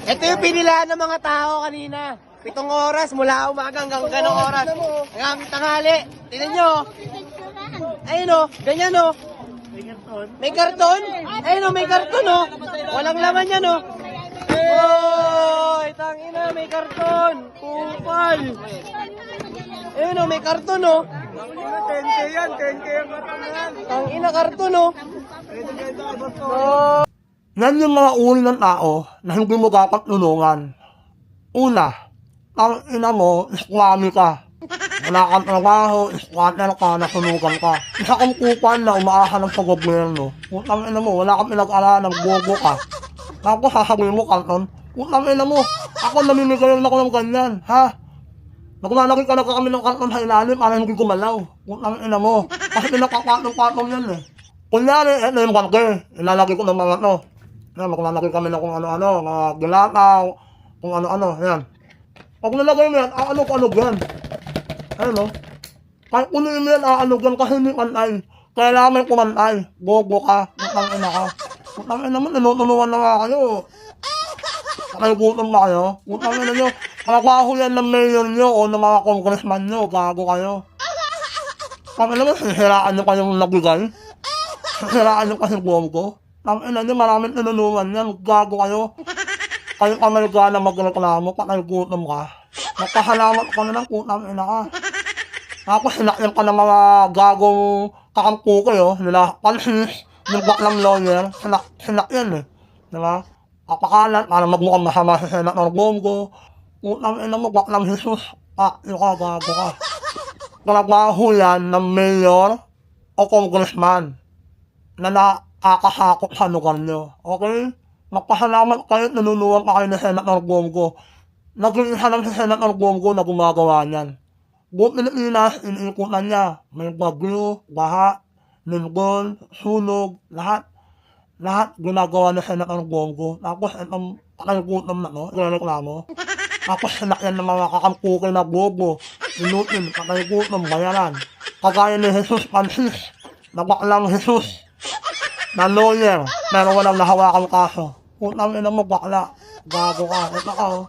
Ito yung pinilaan ng mga tao kanina. 7 oras mula umaga hanggang ganong oras. Hanggang tanghali. Tingnan nyo. Ayun o, ganyan o. May karton? Ayun o, may karton o. Walang laman yan o. Oy, tangina, may karton. Kupal. Ayun o, may karton o. 10K yan, 10K ang katangan. Tangina, karton o. Yan yung mga uri ng tao na hindi mo dapat tulungan. Una, ang ina mo, iskwami ka. Wala kang trabaho, squatter ka, nasunugan ka. Isa kang kupal na umaahanap sa gobyerno. Putang ina mo, wala kang pinag-aralan, bobo ka. Tapos sasabihin mo, Kanton, putang ina mo, ako namimigay ako ng ganyan, ha? Naglalaki ka na kami ng karton sa ilalim para hindi gumalaw. Putang ina mo, kasi pinakapatong-patong yan eh. Kunyari, ito yung karke, ilalagay ko ng mga to. Yan, maglalagay kami ng kung ano-ano, mga gilataw, kung ano-ano, yan. Pag nalagay mo yan, aanog-anog yan. Ayun no? Kahit punuin mo yan, aanog yan kasi hindi pantay. Kailangan may kumantay. Bobo ka, putang ina ka. Putang ina mo, ninutunuan na nga kayo. Nakigutom na kayo. Putang ina nyo, trabaho yan ng mayor nyo o ng mga congressman nyo, gago kayo. Pag ina mo, sisiraan nyo kayong nabigay. Sisiraan nyo kasi bobo. Ang ina nyo, maraming tinulungan yan, gago kayo. Kayo ka may gana magreklamo, pakigutom ka. Magpahalamat ka na ng putang ina ka. Tapos sinakyan ka ng mga gagong kakampu kayo, nila pansis, yung baklang lawyer, sinakyan eh. Diba? Kapakalat, para magmukhang masama sa Senator Bongo. Putang ina mo, baklang Jesus, yung ka, gago ka. Trabaho yan ng mayor o congressman na nakakasakot sa lugar nyo. Okay? Magpasalamat kayo, nanunuwang pa kayo ng Senator Bongo. Nag-iisa lang si Senator Bongo na gumagawa niyan. Buong Pilipinas, iniikutan niya. May bagyo, baha, lindol, sunog, lahat. Lahat ginagawa ni Senator Bongo. Tapos itong pakigutom na to, reklamo. Tapos sinakyan ng mga kakampukin na bobo. Inutin, pakigutom, bayaran. Kagaya ni Jesus Francis, na baklang Jesus, na lawyer, pero walang nahawakang kaso. Putang ina mo, bakla. Gago ka. Ito ka, oh.